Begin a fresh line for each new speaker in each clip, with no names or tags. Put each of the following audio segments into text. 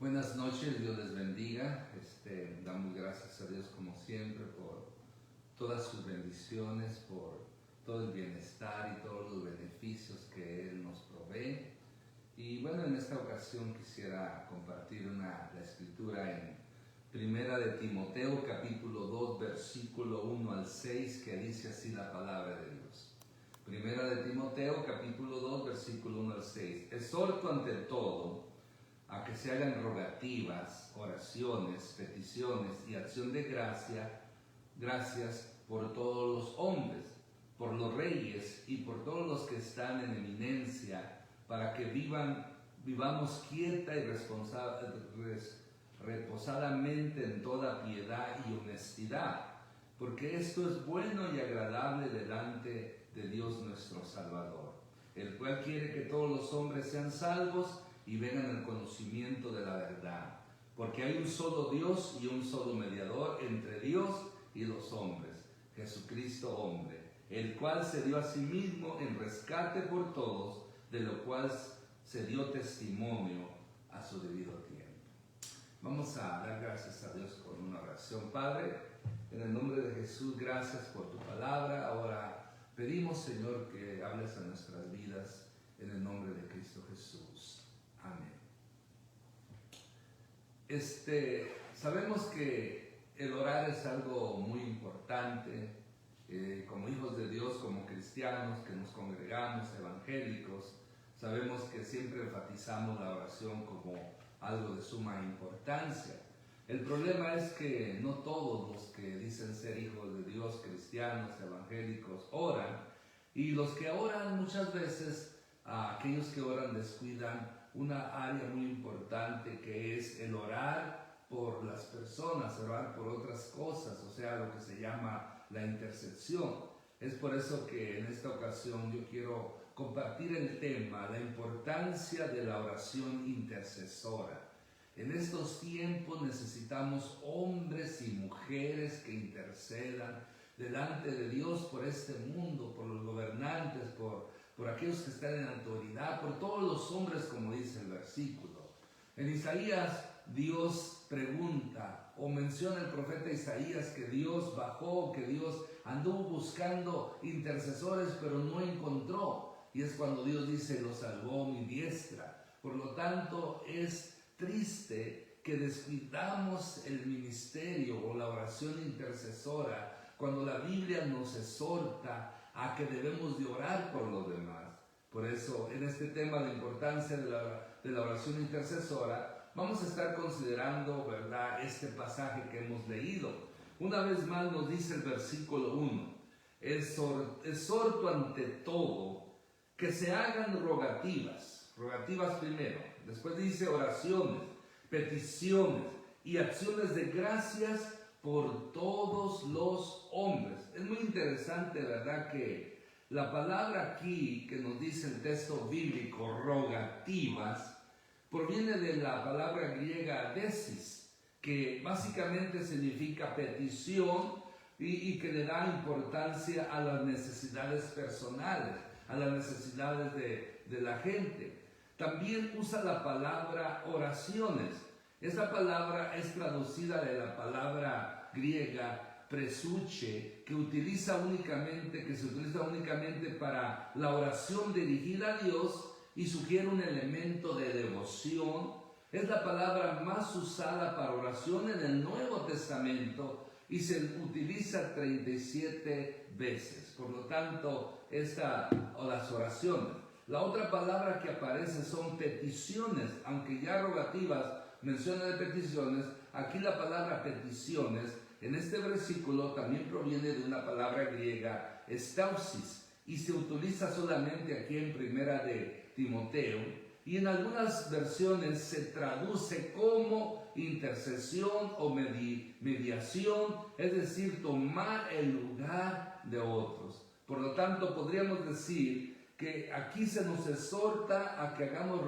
Buenas noches, Dios les bendiga. Damos gracias a Dios como siempre por todas sus bendiciones, por todo el bienestar y todos los beneficios que Él nos provee. Y bueno, en esta ocasión quisiera compartir la escritura en Primera de Timoteo, capítulo 2, versículo 1 al 6, que dice así la palabra de Dios. Primera de Timoteo, capítulo 2, versículo 1 al 6. Exhorto ante todo a que se hagan rogativas, oraciones, peticiones y acción de gracias por todos los hombres, por los reyes y por todos los que están en eminencia, para que vivamos quieta y reposadamente en toda piedad y honestidad, porque esto es bueno y agradable delante de Dios nuestro Salvador, el cual quiere que todos los hombres sean salvos y vengan al conocimiento de la verdad, porque hay un solo Dios y un solo mediador entre Dios y los hombres, Jesucristo hombre, el cual se dio a sí mismo en rescate por todos, de lo cual se dio testimonio a su debido tiempo. Vamos a dar gracias a Dios con una oración. Padre, en el nombre de Jesús, gracias por tu palabra. Ahora pedimos, Señor, que hables a nuestras vidas en el nombre de Cristo Jesús. Amén. Sabemos que el orar es algo muy importante, como hijos de Dios, como cristianos que nos congregamos, evangélicos. Sabemos que siempre enfatizamos la oración como algo de suma importancia. El problema es que no todos los que dicen ser hijos de Dios, cristianos, evangélicos, oran, y los que oran muchas veces, aquellos que oran descuidan una área muy importante, que es el orar por las personas, orar por otras cosas, o sea, lo que se llama la intercesión. Es por eso que en esta ocasión yo quiero compartir el tema, la importancia de la oración intercesora. En estos tiempos necesitamos hombres y mujeres que intercedan delante de Dios por este mundo, por los gobernantes, por aquellos que están en autoridad, por todos los hombres, como dice el versículo. En Isaías, Dios pregunta, o menciona el profeta Isaías, que Dios bajó, que Dios anduvo buscando intercesores, pero no encontró. Y es cuando Dios dice, lo salvó mi diestra. Por lo tanto, es triste que descuidamos el ministerio o la oración intercesora, cuando la Biblia nos exhorta a que debemos de orar por los demás. Por eso, en este tema, la importancia de la oración intercesora, vamos a estar considerando, ¿verdad?, este pasaje que hemos leído. Una vez más nos dice el versículo 1, exhorto ante todo que se hagan rogativas primero, después dice oraciones, peticiones y acciones de gracias por todos los hombres. Es muy interesante, ¿verdad?, que la palabra aquí que nos dice el texto bíblico, rogativas, proviene de la palabra griega desis, que básicamente significa petición y que le da importancia a las necesidades personales, a las necesidades de la gente. También usa la palabra oraciones. Esta palabra es traducida de la palabra griega presuche, que se utiliza únicamente para la oración dirigida a Dios y sugiere un elemento de devoción. Es la palabra más usada para oración en el Nuevo Testamento y se utiliza 37 veces. Por lo tanto, las oraciones. La otra palabra que aparece son peticiones, aunque ya rogativas menciona de peticiones. Aquí la palabra peticiones en este versículo también proviene de una palabra griega, estausis, y se utiliza solamente aquí en Primera de Timoteo, y en algunas versiones se traduce como intercesión o mediación, es decir, tomar el lugar de otros. Por lo tanto, podríamos decir que aquí se nos exhorta a que hagamos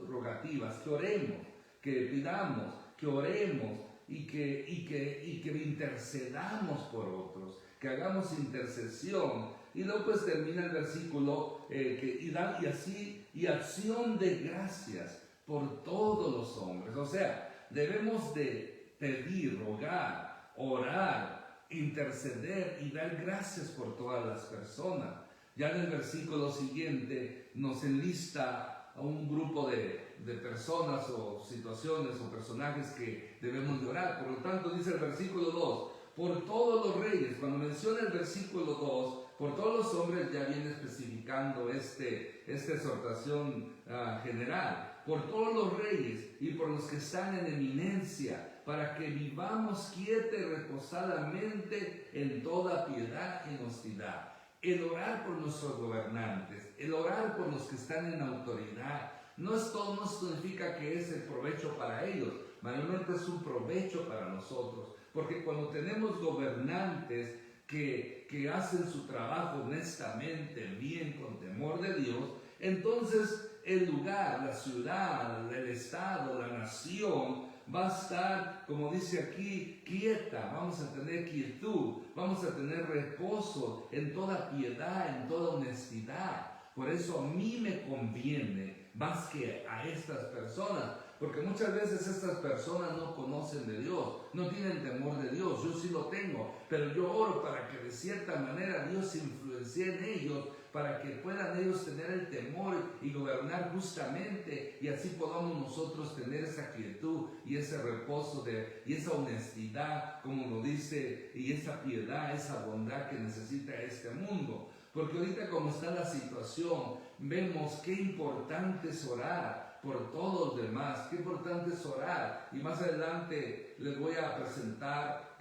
rogativas, que oremos, que pidamos, que oremos y que intercedamos por otros, que hagamos intercesión. Y luego pues termina el versículo y acción de gracias por todos los hombres. O sea, debemos de pedir, rogar, orar, interceder y dar gracias por todas las personas. Ya en el versículo siguiente nos enlista a un grupo de personas o situaciones o personajes que debemos de orar. Por lo tanto, dice el versículo 2, por todos los reyes. Cuando menciona el versículo 2, por todos los hombres, ya viene especificando esta exhortación general. Por todos los reyes y por los que están en eminencia, para que vivamos quieta y reposadamente en toda piedad y honestidad. El orar por nuestros gobernantes, el orar por los que están en autoridad, no significa que es el provecho para ellos, mayormente es un provecho para nosotros, porque cuando tenemos gobernantes que hacen su trabajo honestamente, bien, con temor de Dios, entonces el lugar, la ciudad, el estado, la nación va a estar, como dice aquí, quieta. Vamos a tener quietud, vamos a tener reposo en toda piedad, en toda honestidad. Por eso a mí me conviene más que a estas personas, porque muchas veces estas personas no conocen de Dios, no tienen temor de Dios. Yo sí lo tengo, pero yo oro para que de cierta manera Dios influencie en ellos, para que puedan ellos tener el temor y gobernar justamente, y así podamos nosotros tener esa quietud y ese reposo y esa honestidad, como lo dice, y esa piedad, esa bondad que necesita este mundo. Porque ahorita, como está la situación, vemos qué importante es orar por todos los demás, qué importante es orar. Y más adelante les voy a presentar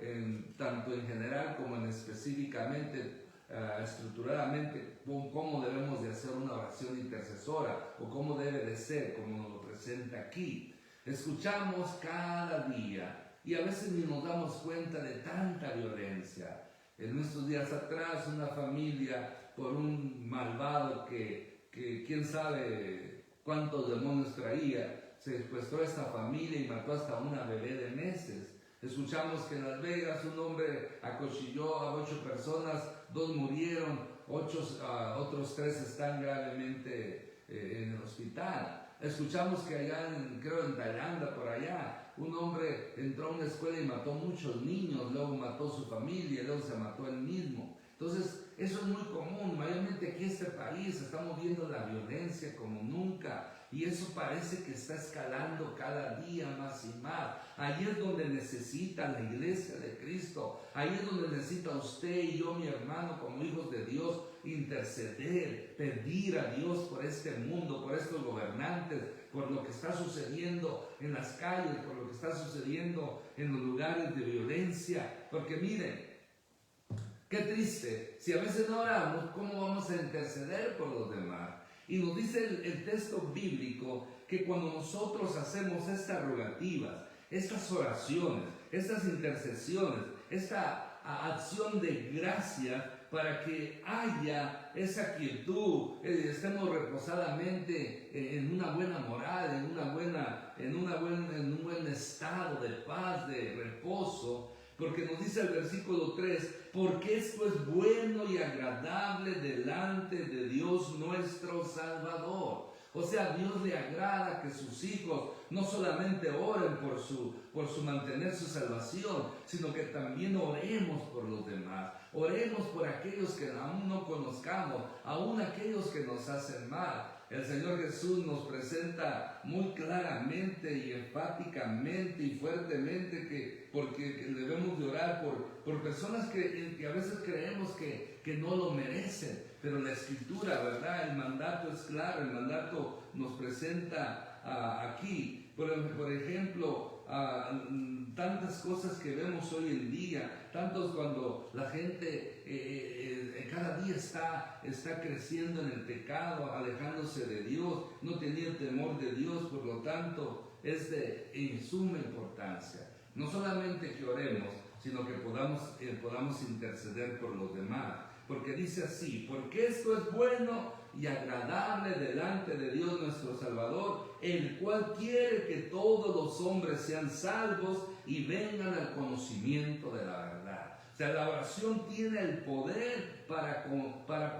tanto en general como en específicamente, estructuradamente, cómo debemos de hacer una oración intercesora, o cómo debe de ser, como nos lo presenta aquí. Escuchamos cada día y a veces ni nos damos cuenta de tanta violencia. En estos días atrás, una familia, por un malvado que quién sabe cuántos demonios traía, se secuestró a esta familia y mató hasta una bebé de meses. Escuchamos que en Las Vegas un hombre acuchilló a 8 personas, 2 murieron, otros 3 están gravemente en el hospital. Escuchamos que allá, creo en Tailandia, por allá, un hombre entró a una escuela y mató muchos niños, luego mató a su familia, luego se mató él mismo. Entonces, eso es muy común. Mayormente aquí en este país estamos viendo la violencia como nunca, y eso parece que está escalando cada día más y más. Ahí es donde necesita la iglesia de Cristo, ahí es donde necesita usted y yo, mi hermano, como hijos de Dios, interceder, pedir a Dios por este mundo, por estos gobernantes, por lo que está sucediendo en las calles, por lo que está sucediendo en los lugares de violencia. Porque miren, qué triste, si a veces no oramos, ¿cómo vamos a interceder por los demás? Y nos dice el texto bíblico que cuando nosotros hacemos estas rogativas, estas oraciones, estas intercesiones, esta acción de gracia, para que haya esa quietud, estemos reposadamente en una buena moral, en un buen estado de paz, de reposo. Porque nos dice el versículo 3, porque esto es bueno y agradable delante de Dios nuestro Salvador. O sea, a Dios le agrada que sus hijos no solamente oren por su mantener su salvación, sino que también oremos por los demás. Oremos por aquellos que aún no conozcamos, aún aquellos que nos hacen mal. El Señor Jesús nos presenta muy claramente y enfáticamente y fuertemente porque debemos de orar por personas que a veces creemos que no lo merecen. Pero la Escritura, ¿verdad? El mandato es claro, el mandato nos presenta aquí. Por ejemplo, tantas cosas que vemos hoy en día, tantos cuando la gente cada día está creciendo en el pecado, alejándose de Dios, no teniendo temor de Dios. Por lo tanto, es de suma importancia. No solamente que oremos, sino que podamos interceder por los demás. Porque dice así, porque esto es bueno y agradable delante de Dios nuestro Salvador, el cual quiere que todos los hombres sean salvos y vengan al conocimiento de la verdad. O sea, la oración tiene el poder para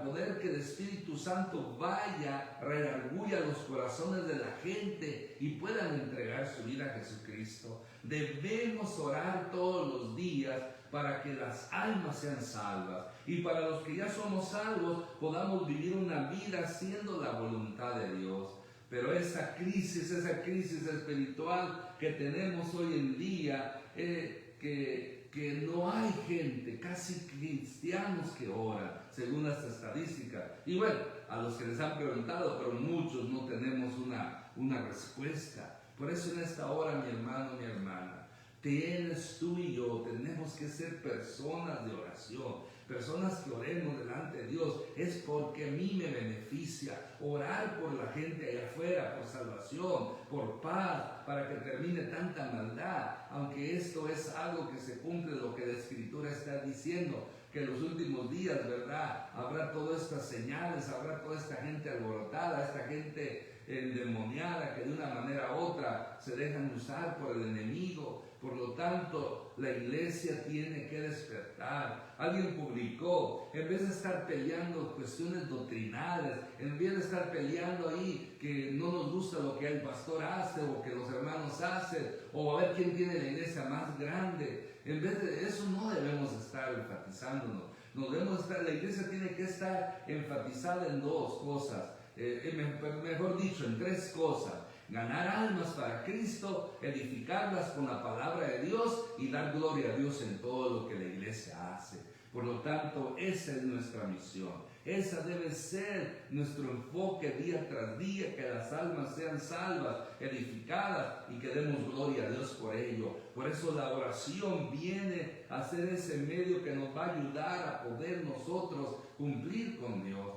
poder que el Espíritu Santo vaya, redarguya los corazones de la gente y puedan entregar su vida a Jesucristo. Debemos orar todos los días para que las almas sean salvas y para los que ya somos salvos podamos vivir una vida haciendo la voluntad de Dios. Pero esa crisis espiritual que tenemos hoy en día, que no hay gente, casi cristianos que oran, según las estadísticas. Y bueno, a los que les han preguntado, pero muchos no tenemos una respuesta. Por eso en esta hora, mi hermano, mi hermana, tú y yo tenemos que ser personas de oración, personas que oremos delante de Dios. Es porque a mí me beneficia orar por la gente allá afuera, por salvación, por paz, para que termine tanta maldad. Aunque esto es algo que se cumple lo que la Escritura está diciendo, que en los últimos días, ¿verdad?, habrá todas estas señales, habrá toda esta gente alborotada, esta gente endemoniada que de una manera u otra se dejan usar por el enemigo. Por lo tanto, la iglesia tiene que despertar. Alguien publicó, en vez de estar peleando cuestiones doctrinales, en vez de estar peleando ahí que no nos gusta lo que el pastor hace o que los hermanos hacen, o a ver quién tiene la iglesia más grande, en vez de eso no debemos estar enfatizándonos. La iglesia tiene que estar enfatizada en dos cosas, mejor dicho, en tres cosas: ganar almas para Cristo, edificarlas con la palabra de Dios y dar gloria a Dios en todo lo que la iglesia hace. Por lo tanto, esa es nuestra misión. Esa debe ser nuestro enfoque día tras día, que las almas sean salvas, edificadas y que demos gloria a Dios por ello. Por eso la oración viene a ser ese medio que nos va a ayudar a poder nosotros cumplir con Dios.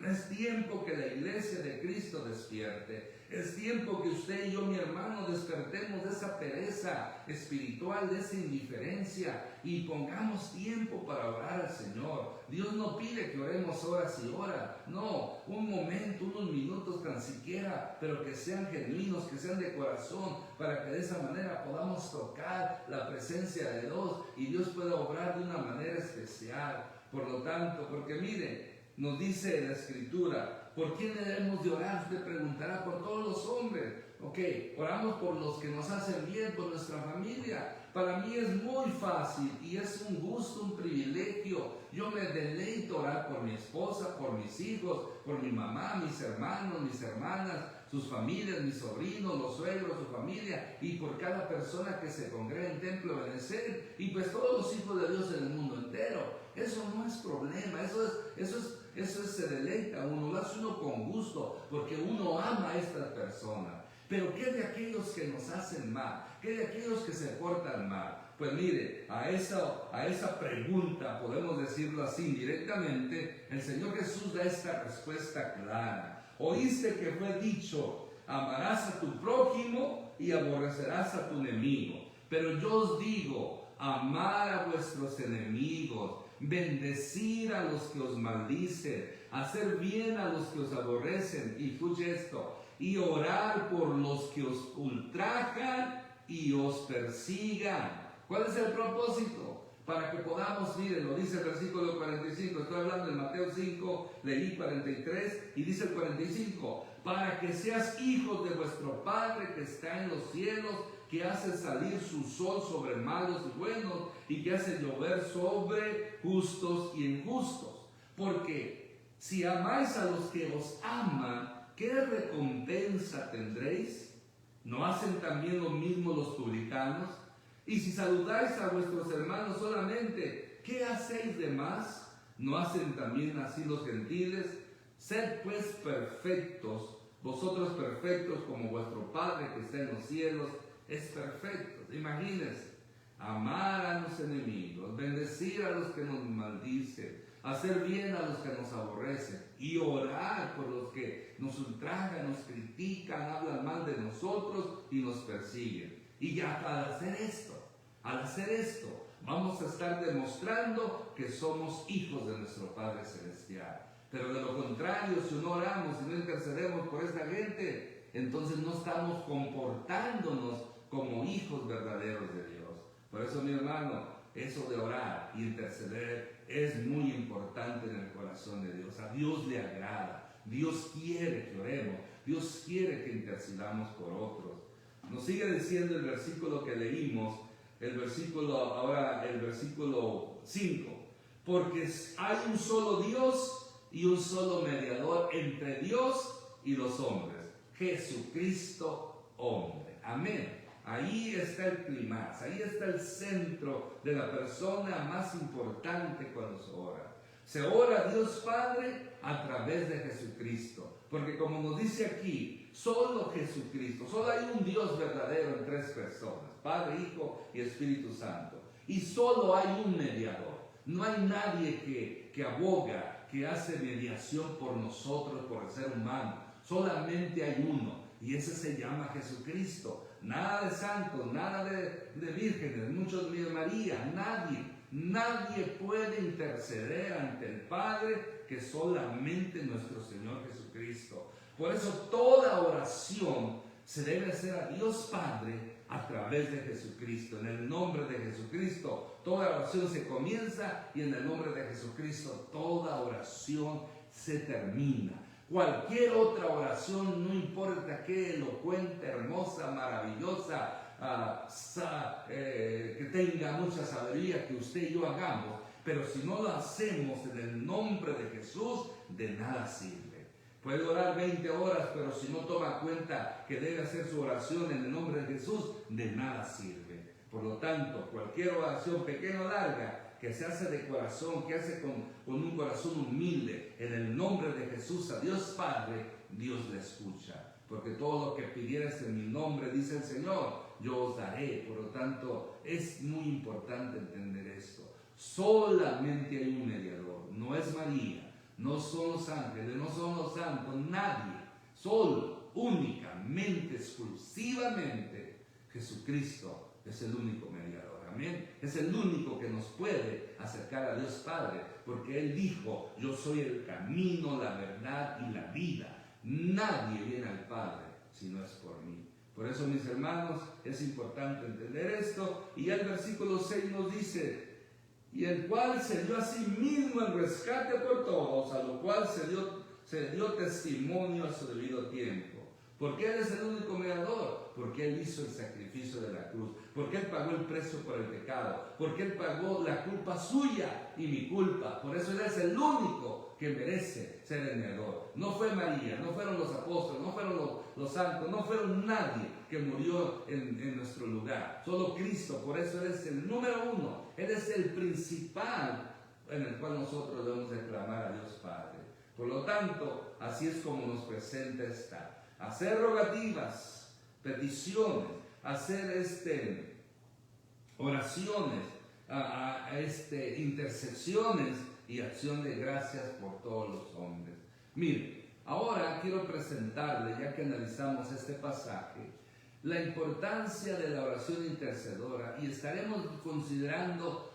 Es tiempo que la iglesia de Cristo despierte. Es tiempo que usted y yo, mi hermano, despertemos de esa pereza espiritual, de esa indiferencia, y pongamos tiempo para orar al Señor. Dios no pide que oremos horas y horas, no, un momento, unos minutos tan siquiera, pero que sean genuinos, que sean de corazón, para que de esa manera podamos tocar la presencia de Dios y Dios pueda obrar de una manera especial. Por lo tanto, porque mire, nos dice la Escritura, ¿por quién debemos de orar? Usted preguntará, por todos los hombres. Ok, oramos por los que nos hacen bien, por nuestra familia. Para mí es muy fácil y es un gusto, un privilegio. Yo me deleito orar por mi esposa, por mis hijos, por mi mamá, mis hermanos, mis hermanas, sus familias, mis sobrinos, los suegros, su familia, y por cada persona que se congrega en Templo de Benecer, y pues todos los hijos de Dios en el mundo entero. Eso no es problema, eso se deleita uno, lo hace uno con gusto, porque uno ama a estas personas. Pero ¿qué de aquellos que nos hacen mal? ¿Qué de aquellos que se portan mal? Pues mire, a esa pregunta, podemos decirlo así indirectamente, el Señor Jesús da esta respuesta clara. Oíste que fue dicho, amarás a tu prójimo y aborrecerás a tu enemigo. Pero yo os digo, amar a vuestros enemigos, bendecir a los que os maldicen, hacer bien a los que os aborrecen, y escuche esto, y orar por los que os ultrajan y os persigan. ¿Cuál es el propósito? Para que podamos, miren, lo dice el versículo 45, estoy hablando de Mateo 5, leí 43, y dice el 45, para que seas hijos de vuestro Padre que está en los cielos, que hace salir su sol sobre malos y buenos, y que hace llover sobre justos y injustos. Porque si amáis a los que os aman, ¿qué recompensa tendréis? ¿No hacen también lo mismo los publicanos? Y si saludáis a vuestros hermanos solamente, ¿qué hacéis de más? ¿No hacen también así los gentiles? Sed pues perfectos, vosotros perfectos como vuestro Padre que está en los cielos es perfecto. Imagínense, amar a los enemigos, bendecir a los que nos maldicen, hacer bien a los que nos aborrecen y orar por los que nos ultrajan, nos critican, hablan mal de nosotros y nos persiguen. Y ya al hacer esto, vamos a estar demostrando que somos hijos de nuestro Padre Celestial. Pero de lo contrario, si no oramos, si no intercedemos por esta gente, entonces no estamos comportándonos como hijos verdaderos de Dios. Por eso, mi hermano, eso de orar y interceder es muy importante en el corazón de Dios. A Dios le agrada, Dios quiere que oremos, Dios quiere que intercedamos por otros. Nos sigue diciendo el versículo que leímos, el versículo 5, porque hay un solo Dios y un solo mediador entre Dios y los hombres, Jesucristo hombre. Amén. Ahí está el clímax, ahí está el centro de la persona más importante cuando se ora. Se ora a Dios Padre a través de Jesucristo, porque como nos dice aquí, solo Jesucristo, solo hay un Dios verdadero en tres personas, Padre, Hijo y Espíritu Santo, y solo hay un mediador. No hay nadie que aboga, que hace mediación por nosotros, por el ser humano. Solamente hay uno, y ese se llama Jesucristo. Nada de santos, nada de vírgenes, muchos de María, nadie puede interceder ante el Padre que solamente nuestro Señor Jesucristo. Por eso toda oración se debe hacer a Dios Padre a través de Jesucristo. En el nombre de Jesucristo toda oración se comienza y en el nombre de Jesucristo toda oración se termina. Cualquier otra oración, no importa qué elocuente, hermosa, maravillosa, que tenga mucha sabiduría que usted y yo hagamos, pero si no lo hacemos en el nombre de Jesús, de nada sirve. Puede orar 20 horas, pero si no toma cuenta que debe hacer su oración en el nombre de Jesús, de nada sirve. Por lo tanto, cualquier oración, pequeña o larga, que se hace de corazón, que hace con un corazón humilde, en el nombre de Jesús a Dios Padre, Dios le escucha. Porque todo lo que pidieras en mi nombre, dice el Señor, yo os daré. Por lo tanto, es muy importante entender esto. Solamente hay un mediador, no es María, no son los ángeles, no son los santos, nadie. Solo, únicamente, exclusivamente, Jesucristo es el único mediador. Amén. Es el único que nos puede acercar a Dios Padre, porque Él dijo, yo soy el camino, la verdad y la vida. Nadie viene al Padre si no es por mí. Por eso, mis hermanos, es importante entender esto. Y el versículo 6 nos dice, y el cual se dio a sí mismo el rescate por todos, a lo cual se dio testimonio a su debido tiempo. ¿Por qué Él es el único mediador? Porque Él hizo el sacrificio de la cruz, porque Él pagó el precio por el pecado, porque Él pagó la culpa suya y mi culpa. Por eso Él es el único que merece ser el mediador. No fue María, no fueron los apóstoles, no fueron los santos, no fueron nadie que murió en nuestro lugar. Solo Cristo. Por eso Él es el número uno. Él es el principal en el cual nosotros debemos de clamar a Dios Padre. Por lo tanto, así es como nos presenta esta. Hacer rogativas, peticiones, hacer oraciones, intercesiones y acción de gracias por todos los hombres. Mire, ahora quiero presentarle, ya que analizamos este pasaje, la importancia de la oración intercedora y estaremos considerando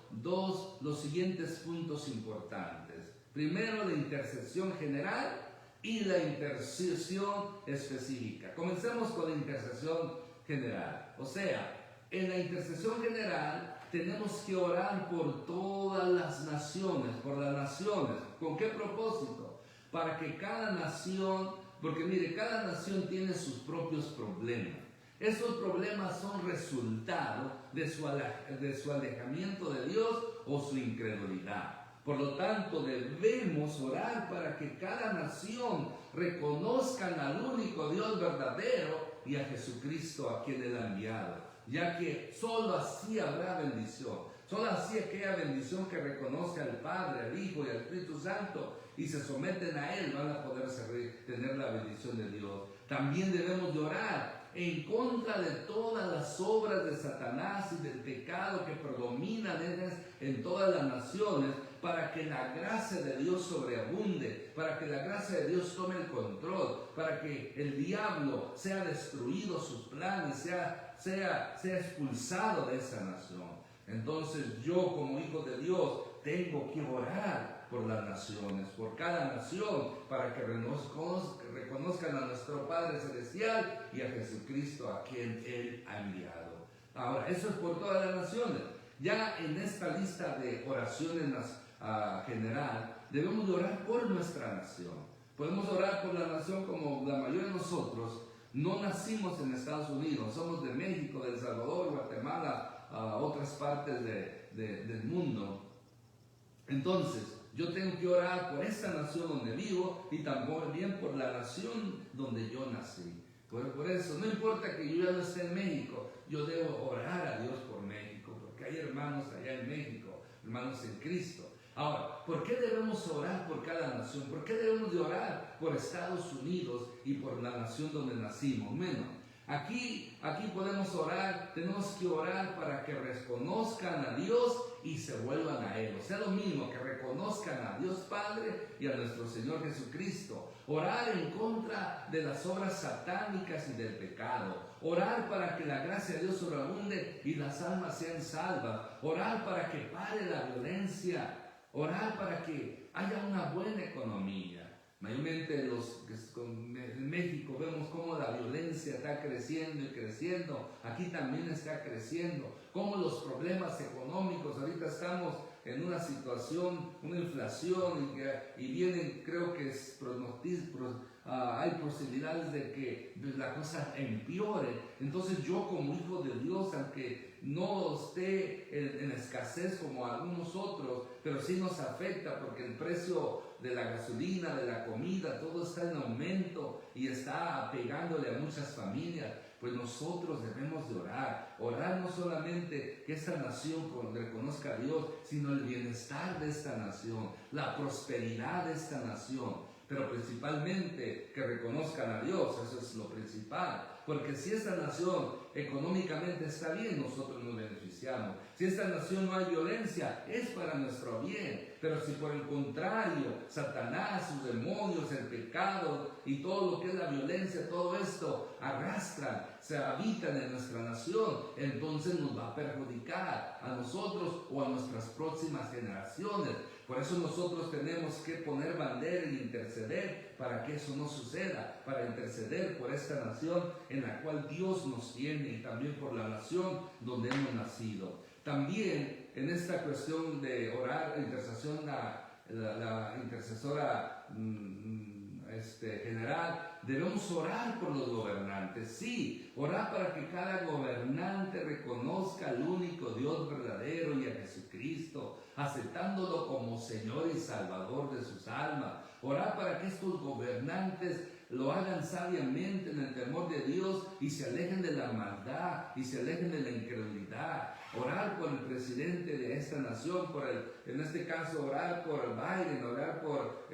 los siguientes puntos importantes. Primero, la intercesión general y la intercesión específica. Comencemos con la intercesión general. O sea, en la intercesión general tenemos que orar por todas las naciones, por las naciones. ¿Con qué propósito? Para que cada nación, porque mire, cada nación tiene sus propios problemas. Esos problemas son resultado de su alejamiento de Dios o su incredulidad. Por lo tanto, debemos orar para que cada nación reconozcan al único Dios verdadero y a Jesucristo a quien Él ha enviado, ya que solo así habrá bendición. Solo así aquella bendición que reconoce al Padre, al Hijo y al Espíritu Santo y se someten a Él, van a poder tener la bendición de Dios. También debemos de orar en contra de todas las obras de Satanás y del pecado que predominan en todas las naciones, para que la gracia de Dios sobreabunde, para que la gracia de Dios tome el control, para que el diablo sea destruido, sus planes sea expulsado de esa nación. Entonces yo, como hijo de Dios, tengo que orar por las naciones, por cada nación, para que reconozcan a nuestro Padre Celestial y a Jesucristo a quien Él ha enviado. Ahora, eso es por todas las naciones. Ya en esta lista de oraciones general, debemos de orar por nuestra nación. Podemos orar por la nación como la mayoría de nosotros no nacimos en Estados Unidos, somos de México, de El Salvador, Guatemala, otras partes del mundo. Entonces, yo tengo que orar por esta nación donde vivo y también por la nación donde yo nací. Por eso, no importa que yo ya no esté en México, yo debo orar a Dios por México, porque hay hermanos allá en México, hermanos en Cristo. Ahora, ¿por qué debemos orar por cada nación? ¿Por qué debemos de orar por Estados Unidos y por la nación donde nacimos? Bueno, aquí podemos orar, tenemos que orar para que reconozcan a Dios y se vuelvan a Él. O sea, lo mismo, que reconozcan a Dios Padre y a nuestro Señor Jesucristo. Orar en contra de las obras satánicas y del pecado. Orar para que la gracia de Dios sobreabunde y las almas sean salvas. Orar para que pare la violencia. Orar para que haya una buena economía. Mayormente en México vemos cómo la violencia está creciendo y creciendo. Aquí también está creciendo. Cómo los problemas económicos, ahorita estamos en una situación, una inflación y vienen, creo que hay posibilidades de que la cosa empeore. Entonces yo como hijo de Dios, aunque no esté en escasez como algunos otros, pero sí nos afecta porque el precio de la gasolina, de la comida, todo está en aumento y está pegándole a muchas familias. Pues nosotros debemos de orar no solamente que esta nación reconozca a Dios, sino el bienestar de esta nación, la prosperidad de esta nación, pero principalmente que reconozcan a Dios, eso es lo principal. Porque si esta nación económicamente está bien, nosotros nos beneficiamos. Si esta nación no hay violencia, es para nuestro bien. Pero si por el contrario, Satanás, sus demonios, el pecado y todo lo que es la violencia, todo esto arrastran, se habitan en nuestra nación, entonces nos va a perjudicar a nosotros o a nuestras próximas generaciones. Por eso nosotros tenemos que poner bandera y interceder para que eso no suceda, para interceder por esta nación en la cual Dios nos tiene y también por la nación donde hemos nacido. También en esta cuestión de orar, intercesión, la intercesora general, debemos orar por los gobernantes. Sí, orar para que cada gobernante reconozca al único Dios verdadero y a Jesucristo, aceptándolo como Señor y Salvador de sus almas. Orar para que estos gobernantes lo hagan sabiamente en el temor de Dios y se alejen de la maldad y se alejen de la incredulidad. Orar por el presidente de esta nación, en este caso orar por Biden, orar por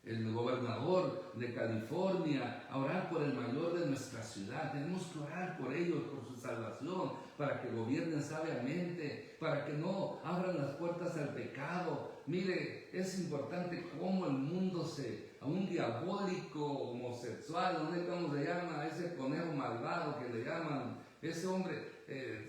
el gobernador de California, a orar por el mayor de nuestra ciudad. Tenemos que orar por ellos, por su salvación, para que gobiernen sabiamente, para que no abran las puertas al pecado. Mire, es importante cómo el mundo a un diabólico homosexual, no sé cómo se llama, a ese conejo malvado que le llaman, ese hombre es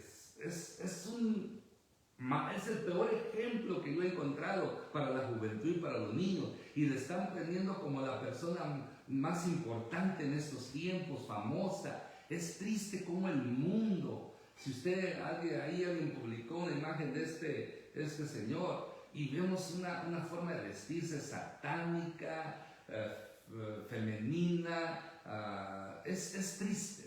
el peor ejemplo que yo he encontrado para la juventud y para los niños. Y le están poniendo como la persona más importante en estos tiempos, famosa. Es triste como el mundo. Si alguien publicó una imagen de este señor y vemos una forma de vestirse satánica, femenina, es triste.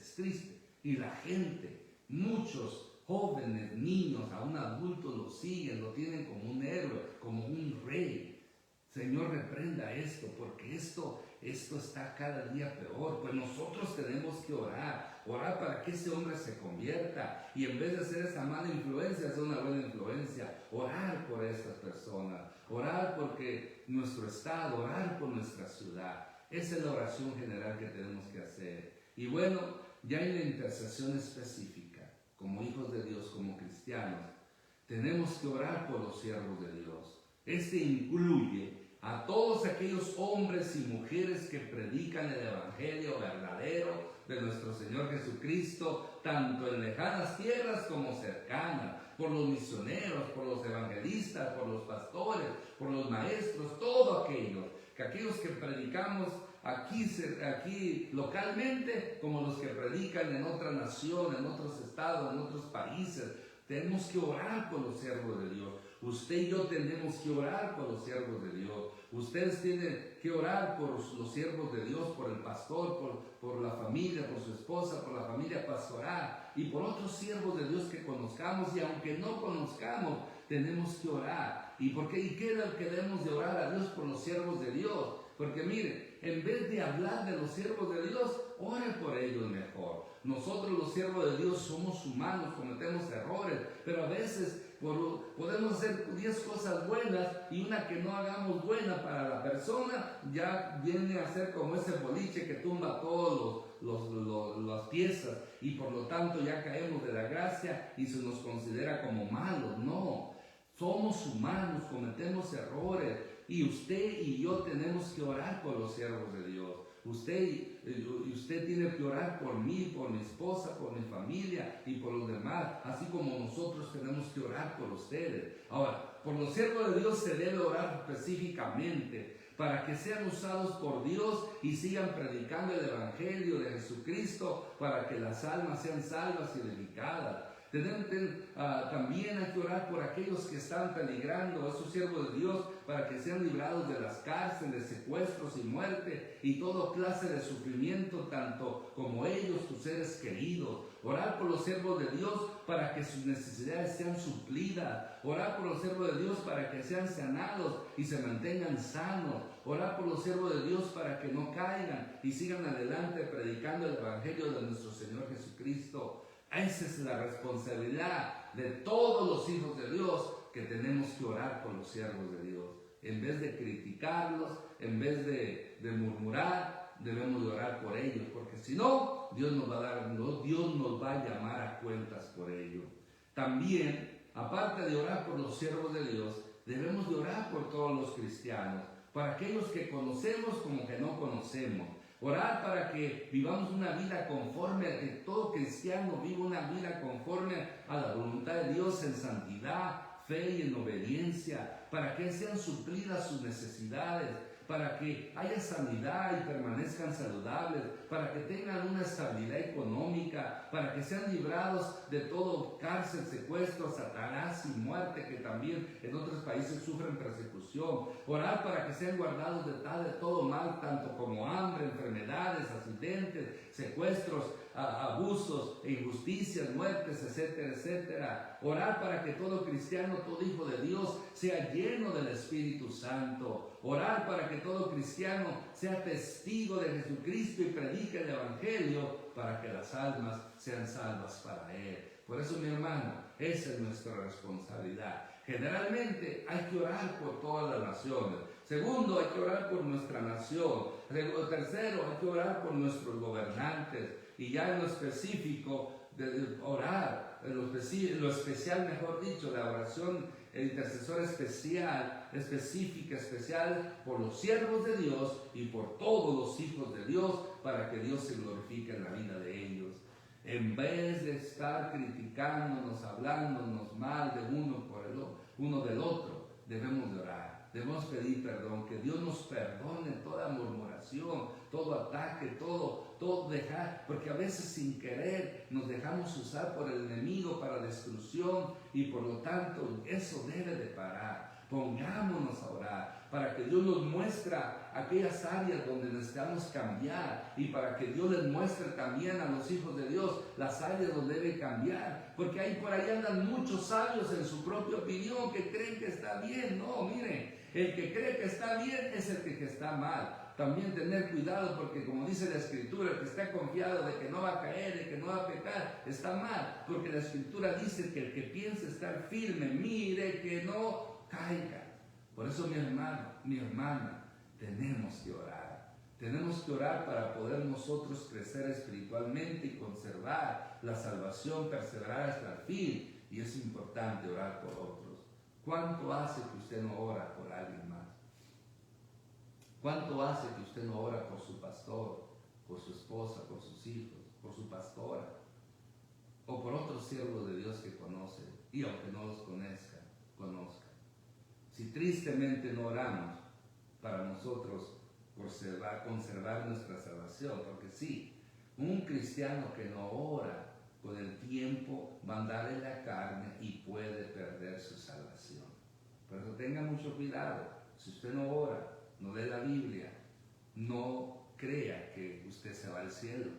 Y la gente, muchos jóvenes, niños, aún adultos lo siguen, lo tienen como un héroe, como un rey. Señor, reprenda esto, porque esto está cada día peor. Pues nosotros tenemos que orar para que ese hombre se convierta y en vez de ser esa mala influencia, sea una buena influencia. Orar por estas personas, orar porque nuestro estado, orar por nuestra ciudad. Esa es la oración general que tenemos que hacer. Y bueno, ya hay la intercesión específica. Como hijos de Dios, como cristianos, tenemos que orar por los siervos de Dios. Este incluye a todos aquellos hombres y mujeres que predican el evangelio verdadero de nuestro Señor Jesucristo, tanto en lejanas tierras como cercanas, por los misioneros, por los evangelistas, por los pastores, por los maestros, todos aquellos que predicamos aquí localmente como los que predican en otra nación, en otros estados, en otros países. Tenemos que orar por los siervos de Dios. Usted y yo tenemos que orar por los siervos de Dios. Ustedes tienen que orar por los siervos de Dios, por el pastor, por la familia, por su esposa, por la familia pastoral y por otros siervos de Dios que conozcamos, y aunque no conozcamos, tenemos que orar. ¿Y por qué? ¿Y qué es lo que debemos de orar a Dios por los siervos de Dios? Porque miren, en vez de hablar de los siervos de Dios, oren por ellos mejor. Nosotros los siervos de Dios somos humanos, cometemos errores, pero a veces podemos hacer 10 cosas buenas y una que no hagamos buena para la persona ya viene a ser como ese boliche que tumba todas las piezas, y por lo tanto ya caemos de la gracia y se nos considera como malos. No, somos humanos, cometemos errores, y usted y yo tenemos que orar por los siervos de Dios. Usted tiene que orar por mí, por mi esposa, por mi familia y por los demás, así como nosotros tenemos que orar por ustedes. Ahora, por los siervos de Dios se debe orar específicamente para que sean usados por Dios y sigan predicando el Evangelio de Jesucristo, para que las almas sean salvas y edificadas. También hay que orar por aquellos que están peligrando, esos siervos de Dios, para que sean librados de las cárceles, secuestros y muerte y toda clase de sufrimiento, tanto como ellos, tus seres queridos. Orar por los siervos de Dios para que sus necesidades sean suplidas. Orar por los siervos de Dios para que sean sanados y se mantengan sanos. Orar por los siervos de Dios para que no caigan y sigan adelante predicando el Evangelio de nuestro Señor Jesucristo. Esa es la responsabilidad de todos los hijos de Dios, que tenemos que orar por los siervos de Dios. En vez de criticarlos, en vez de murmurar, debemos de orar por ellos, porque si no, Dios nos va a llamar a cuentas por ello. También, aparte de orar por los siervos de Dios, debemos de orar por todos los cristianos, para aquellos que conocemos como que no conocemos. Orar para que vivamos una vida conforme a que todo cristiano viva una vida conforme a la voluntad de Dios, en santidad, fe y en obediencia, para que sean suplidas sus necesidades, para que haya sanidad y permanezcan saludables, para que tengan una estabilidad económica, para que sean librados de todo cárcel, secuestro, Satanás y muerte, que también en otros países sufren persecución. Orar para que sean guardados de todo mal, tanto como hambre, enfermedades, accidentes, secuestros, abusos, injusticias, muertes, etcétera, etcétera. Orar para que todo cristiano, todo hijo de Dios sea lleno del Espíritu Santo. Orar para que todo cristiano sea testigo de Jesucristo y predique el Evangelio, para que las almas sean salvas para Él. Por eso, mi hermano, esa es nuestra responsabilidad. Generalmente hay que orar por todas las naciones. Segundo, hay que orar por nuestra nación. Tercero, hay que orar por nuestros gobernantes. Y ya en lo específico, orar, en lo especial, mejor dicho, la oración, el intercesor específica, especial, por los siervos de Dios y por todos los hijos de Dios, para que Dios se glorifique en la vida de ellos. En vez de estar criticándonos, hablándonos mal de uno del otro, debemos de orar. Debemos pedir perdón, que Dios nos perdone toda murmuración, todo ataque, todo dejar, porque a veces sin querer nos dejamos usar por el enemigo para destrucción, y por lo tanto eso debe de parar. Pongámonos a orar para que Dios nos muestre aquellas áreas donde necesitamos cambiar, y para que Dios les muestre también a los hijos de Dios las áreas donde debe cambiar, porque por ahí andan muchos sabios en su propia opinión que creen que está bien. No, miren, el que cree que está bien es el que está mal. También tener cuidado, porque como dice la Escritura, el que está confiado de que no va a caer, de que no va a pecar, está mal, porque la Escritura dice que el que piensa estar firme, mire que no caiga. Por eso, mi hermano, mi hermana, tenemos que orar. Tenemos que orar para poder nosotros crecer espiritualmente y conservar la salvación, perseverar hasta el fin. Y es importante orar por otros. ¿Cuánto hace que usted no ora por alguien más? ¿Cuánto hace que usted no ora por su pastor, por su esposa, por sus hijos, por su pastora, o por otros siervos de Dios que conoce, y aunque no los conozca? Si tristemente no oramos para nosotros, conservar nuestra salvación, porque sí, un cristiano que no ora, con el tiempo va a andar en la carne y puede perder su salvación. Por eso tenga mucho cuidado. Si usted no ora, no lee la Biblia, no crea que usted se va al cielo.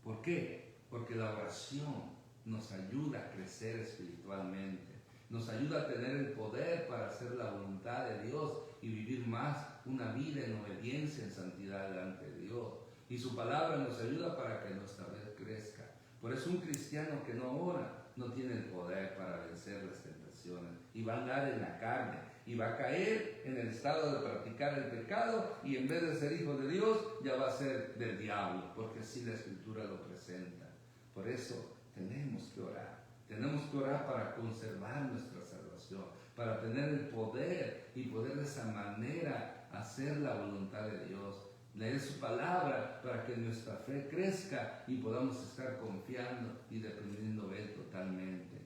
¿Por qué? Porque la oración nos ayuda a crecer espiritualmente, nos ayuda a tener el poder para hacer la voluntad de Dios y vivir más una vida en obediencia, en santidad delante de Dios. Y su palabra nos ayuda para que nuestra fe crezca. Por eso un cristiano que no ora no tiene el poder para vencer las tentaciones y va a andar en la carne y va a caer en el estado de practicar el pecado, y en vez de ser hijo de Dios ya va a ser del diablo, porque así la Escritura lo presenta. Por eso tenemos que orar para conservar nuestra salvación, para tener el poder y poder de esa manera hacer la voluntad de Dios. Leer su palabra para que nuestra fe crezca y podamos estar confiando y dependiendo de Él totalmente.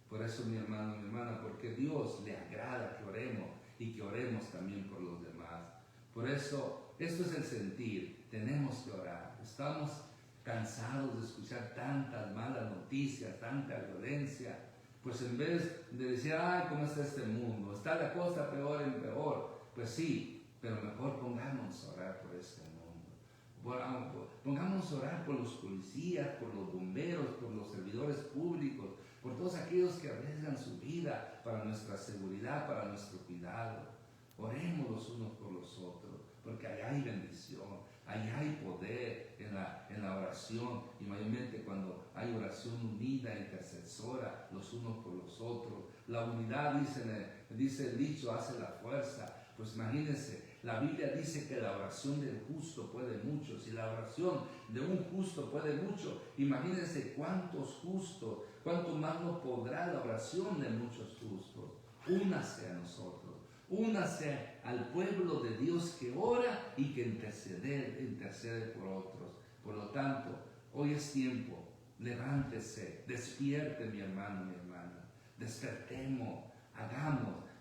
Por eso, mi hermano, mi hermana, porque Dios le agrada que oremos y que oremos también por los demás. Por eso, esto es el sentir, tenemos que orar. Estamos cansados de escuchar tantas malas noticias, tanta violencia. Pues en vez de decir, ay, ¿cómo está este mundo? Está la cosa peor en peor. Pues sí, pero mejor pongamos a orar por este mundo. Pongamos a orar por los policías, por los bomberos, por los servidores públicos, por todos aquellos que arriesgan su vida para nuestra seguridad, para nuestro cuidado. Oremos los unos por los otros, porque allá hay bendición, allá hay poder en la oración, y mayormente cuando hay oración unida, intercesora, los unos por los otros. La unidad, dice el dicho, hace la fuerza. Pues imagínense, la Biblia dice que la oración del justo puede mucho. Si la oración de un justo puede mucho, imagínense cuántos justos, cuánto más no podrá la oración de muchos justos. Únase a nosotros, únase al pueblo de Dios que ora y que intercede por otros. Por lo tanto, hoy es tiempo, levántese, despierte, mi hermano, mi hermana, despertemos,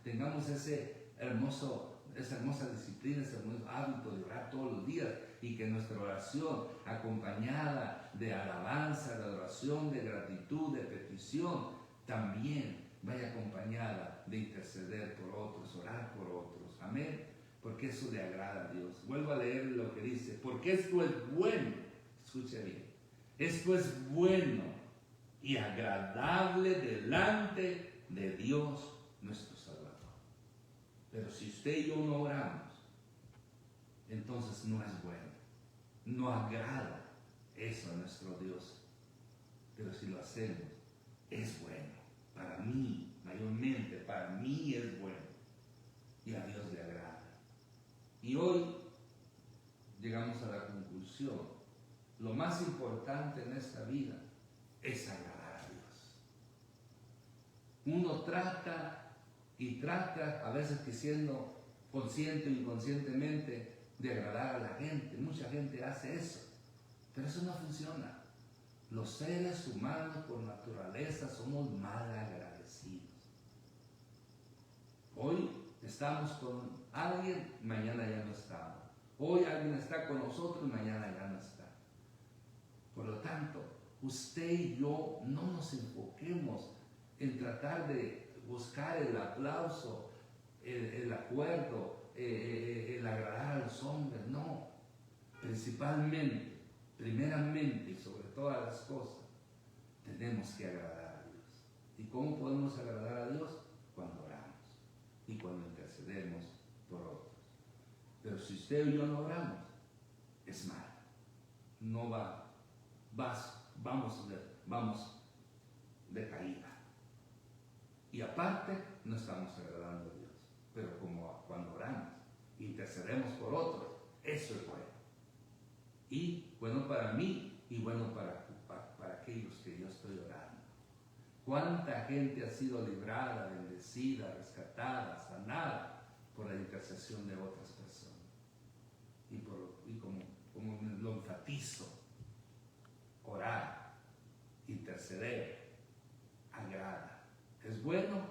tengamos esa hermosa disciplina, ese hermoso hábito de orar todos los días, y que nuestra oración, acompañada de alabanza, de adoración, de gratitud, de petición, también vaya acompañada de interceder por otros, orar por otros. Amén. Porque eso le agrada a Dios. Vuelvo a leer lo que dice. Porque esto es bueno. Escuche bien. Esto es bueno y agradable delante de Dios nuestro Salvador. Pero si usted y yo no oramos, entonces no es bueno. No agrada eso a nuestro Dios. Pero si lo hacemos, es bueno. Para mí, mayormente, para mí es bueno. Y a Dios le agrada. Y hoy llegamos a la conclusión. Lo más importante en esta vida es agradar a Dios. Uno trata, a veces que siendo consciente o inconscientemente, de agradar a la gente. Mucha gente hace eso, pero eso no funciona. Los seres humanos por naturaleza somos mal agradecidos. Hoy estamos con alguien, mañana ya no estamos. Hoy alguien está con nosotros, mañana ya no está. Por lo tanto, usted y yo no nos enfoquemos en tratar de buscar el aplauso, el acuerdo, el agradar a los hombres. No. Principalmente, primeramente y sobre todas las cosas, tenemos que agradar a Dios. ¿Y cómo podemos agradar a Dios? Cuando oramos y cuando intercedemos por otros. Pero si usted y yo no oramos, es mal. No vamos de caída. Y aparte, no estamos agradando a Dios. Pero como cuando oramos, intercedemos por otros, eso es bueno. Y bueno para mí y bueno para aquellos que yo estoy orando. ¿Cuánta gente ha sido librada, bendecida, rescatada, sanada por la intercesión de otras personas? Y como lo enfatizo, orar, interceder, agrada. Es bueno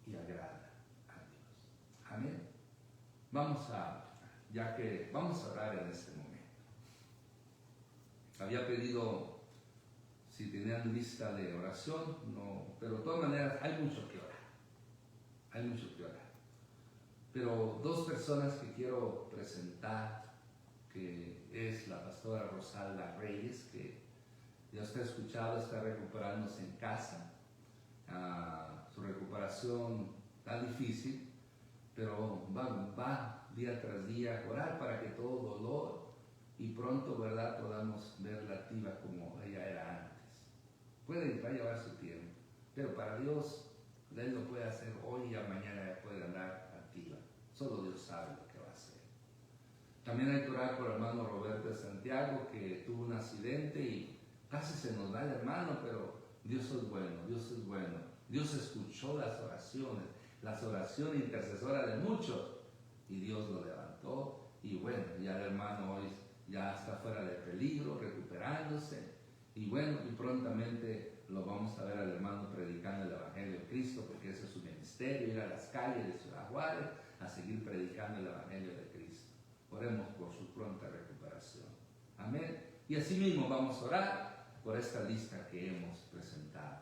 y agrada a Dios. Amén. Vamos a ya que vamos a orar en este momento. Había pedido si tenían lista de oración, no, pero de todas maneras hay mucho que orar. Hay mucho que orar. Pero dos personas que quiero presentar, que es la pastora Rosalba Reyes, que ya usted ha escuchado, está recuperándose en casa. Su recuperación está difícil, pero va día tras día a orar para que todo dolor y pronto, ¿verdad?, podamos verla activa como ella era antes. Va a llevar su tiempo, pero para Dios, Él lo puede hacer hoy y mañana ya puede andar activa. Solo Dios sabe lo que va a hacer. También hay que orar por el hermano Roberto de Santiago, que tuvo un accidente y casi se nos va el hermano, pero Dios es bueno, Dios es bueno. Dios escuchó las oraciones intercesoras de muchos, y Dios lo levantó, y bueno, ya el hermano hoy ya está fuera de peligro, recuperándose, y bueno, y prontamente lo vamos a ver al hermano predicando el Evangelio de Cristo, porque ese es su ministerio, ir a las calles de Ciudad Juárez a seguir predicando el Evangelio de Cristo. Oremos por su pronta recuperación. Amén. Y así mismo vamos a orar por esta lista que hemos presentado.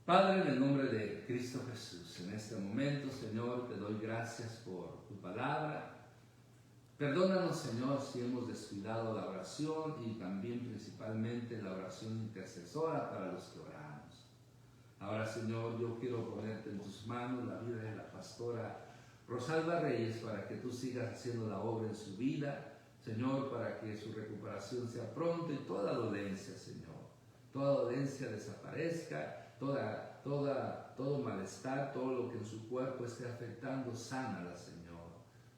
Padre, en el nombre de Cristo Jesús, en este momento, Señor, te doy gracias por tu palabra. Perdónanos, Señor, si hemos descuidado la oración y también principalmente la oración intercesora para los que oramos. Ahora, Señor, yo quiero ponerte en tus manos la vida de la pastora Rosalba Reyes para que tú sigas haciendo la obra en su vida, Señor, para que su recuperación sea pronta y toda dolencia, Señor, toda dolencia desaparezca, todo malestar, todo lo que en su cuerpo esté afectando, sánala, Señor.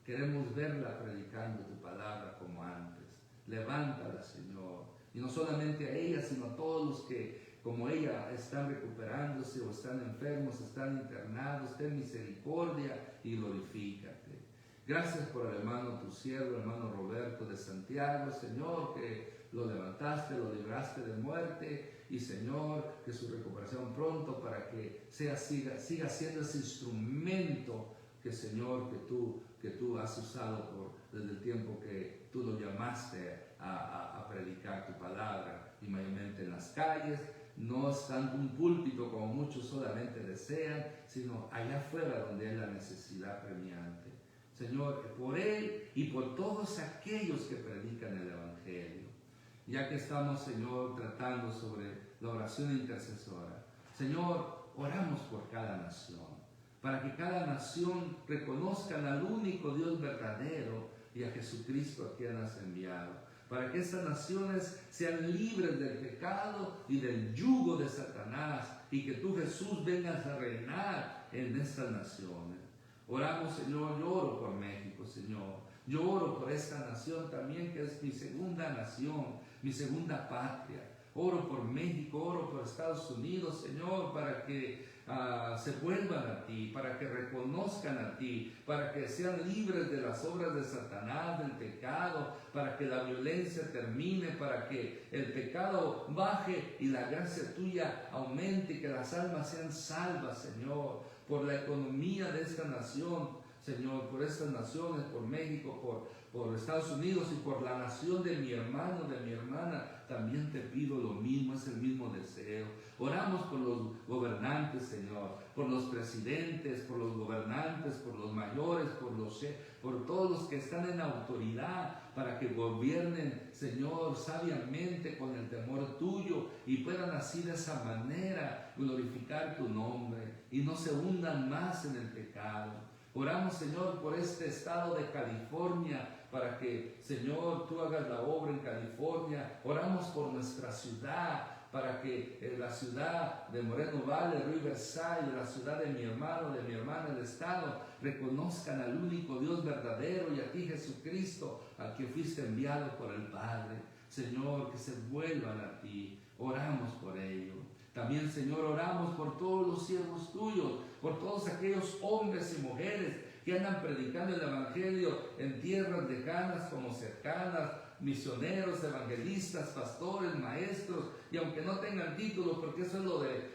Queremos verla predicando tu palabra como antes. Levántala, Señor. Y no solamente a ella, sino a todos los que, como ella, están recuperándose o están enfermos, están internados. Ten misericordia y glorifícate. Gracias por el hermano, tu siervo, el hermano Roberto de Santiago, Señor, que lo levantaste, lo libraste de muerte. Y Señor, que su recuperación pronto para que siga siendo ese instrumento que, Señor, que tú has usado desde el tiempo que tú lo llamaste a predicar tu palabra, y mayormente en las calles. No es tanto un púlpito como muchos solamente desean, sino allá afuera donde hay la necesidad premiante. Señor, por él y por todos aquellos que predican el Evangelio. Ya que estamos, Señor, tratando sobre la oración intercesora, Señor, oramos por cada nación, para que cada nación reconozcan al único Dios verdadero y a Jesucristo a quien has enviado, para que estas naciones sean libres del pecado y del yugo de Satanás, y que tú, Jesús, vengas a reinar en estas naciones. Oramos, Señor, yo oro por México, Señor. Yo oro por esta nación también, que es mi segunda nación, mi segunda patria. Oro por México, oro por Estados Unidos, Señor, para que se vuelvan a ti, para que reconozcan a ti, para que sean libres de las obras de Satanás, del pecado, para que la violencia termine, para que el pecado baje y la gracia tuya aumente, y que las almas sean salvas, Señor, por la economía de esta nación, Señor, por estas naciones, por México, por Estados Unidos y por la nación de mi hermano, de mi hermana. También te pido lo mismo, es el mismo deseo. Oramos por los gobernantes, Señor, por los presidentes, por los gobernantes, por los mayores, por todos los que están en autoridad, para que gobiernen, Señor, sabiamente con el temor tuyo, y puedan así de esa manera glorificar tu nombre y no se hundan más en el pecado. Oramos, Señor, por este estado de California, para que, Señor, tú hagas la obra en California. Oramos por nuestra ciudad, para que la ciudad de Moreno Valley, Riverside, la ciudad de mi hermano, de mi hermana, el estado, reconozcan al único Dios verdadero y a ti, Jesucristo, al que fuiste enviado por el Padre. Señor, que se vuelvan a ti. Oramos por ello. También, Señor, oramos por todos los siervos tuyos, por todos aquellos hombres y mujeres que andan predicando el Evangelio en tierras lejanas como cercanas, misioneros, evangelistas, pastores, maestros y aunque no tengan títulos, porque eso es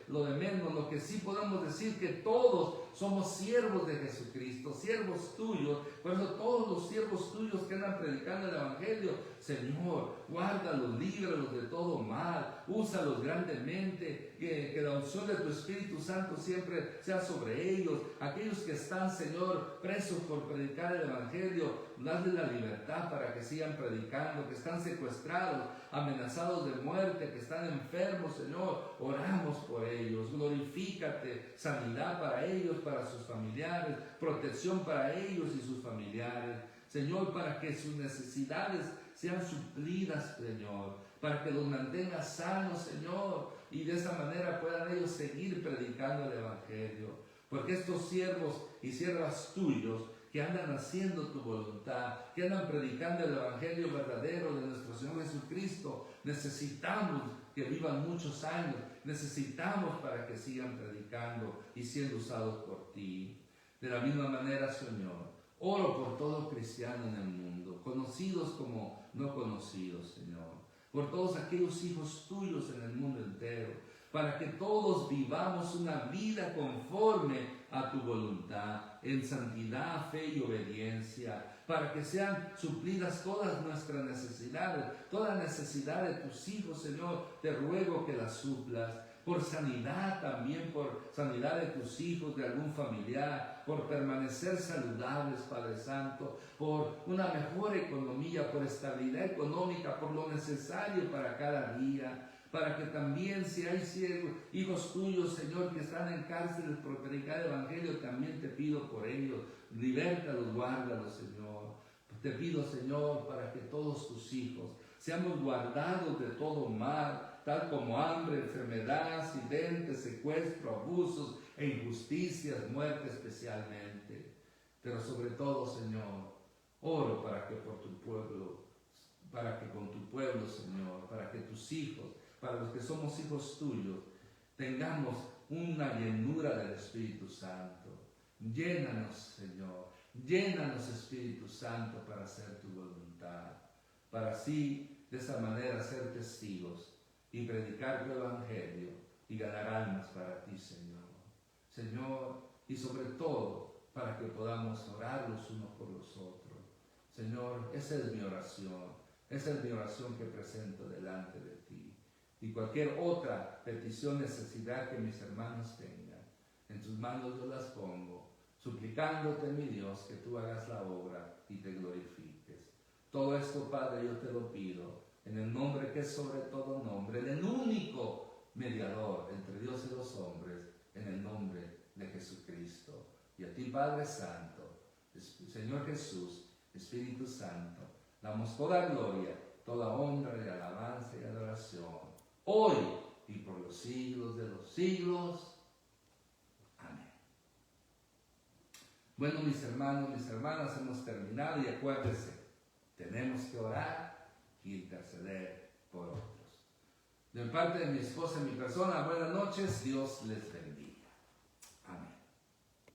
lo de menos, lo que sí podemos decir que todos somos siervos de Jesucristo, siervos tuyos. Por eso todos los siervos tuyos que andan predicando el Evangelio, Señor, guárdalos, líbralos de todo mal, úsalos grandemente, que la unción de tu Espíritu Santo siempre sea sobre ellos. Aquellos que están, Señor, presos por predicar el Evangelio, dale la libertad para que sigan predicando, que están secuestrados, amenazados de muerte, que están enfermos, Señor, oramos por ellos, glorifícate, sanidad para ellos, para sus familiares, protección para ellos y sus familiares, Señor, para que sus necesidades sean suplidas, Señor, para que los mantengas sanos, Señor, y de esa manera puedan ellos seguir predicando el Evangelio, porque estos siervos y siervas tuyos que andan haciendo tu voluntad, que andan predicando el Evangelio verdadero de nuestro Señor Jesucristo, necesitamos que vivan muchos años, necesitamos para que sigan predicando y siendo usados por ti. De la misma manera, Señor, oro por todo cristiano en el mundo, conocidos como no conocidos, Señor, por todos aquellos hijos tuyos en el mundo entero, para que todos vivamos una vida conforme a tu voluntad, en santidad, fe y obediencia, para que sean suplidas todas nuestras necesidades, toda necesidad de tus hijos, Señor, te ruego que las suplas, por sanidad también, por sanidad de tus hijos, de algún familiar, por permanecer saludables, Padre Santo, por una mejor economía, por estabilidad económica, por lo necesario para cada día, para que también si hay hijos tuyos, Señor, que están en cárceles por predicar el Evangelio, también te pido por ellos, libértalos, guárdalos, Señor. Te pido, Señor, para que todos tus hijos seamos guardados de todo mal, tal como hambre, enfermedad, accidentes, secuestro, abusos e injusticias, muerte especialmente. Pero sobre todo, Señor, oro para que por tu pueblo, para que con tu pueblo, Señor, para que tus hijos, para los que somos hijos tuyos, tengamos una llenura del Espíritu Santo. Llénanos, Señor, llénanos, Espíritu Santo, para hacer tu voluntad, para así, de esa manera, ser testigos y predicar tu Evangelio y ganar almas para ti, Señor. Señor, y sobre todo, para que podamos orar los unos por los otros. Señor, esa es mi oración. Esa es mi oración que presento delante de ti. Y cualquier otra petición, necesidad que mis hermanos tengan, en tus manos yo las pongo, suplicándote, mi Dios, que tú hagas la obra y te glorifiques. Todo esto, Padre, yo te lo pido, en el nombre que es sobre todo nombre, en el único mediador entre Dios y los hombres, en el nombre de Jesucristo. Y a ti, Padre Santo, Señor Jesús, Espíritu Santo, damos toda gloria, toda honra y alabanza y adoración, hoy y por los siglos de los siglos. Amén. Bueno, mis hermanos, mis hermanas, hemos terminado y acuérdense, tenemos que orar y interceder por otros. De parte de mi esposa y mi persona, buenas noches, Dios les bendiga.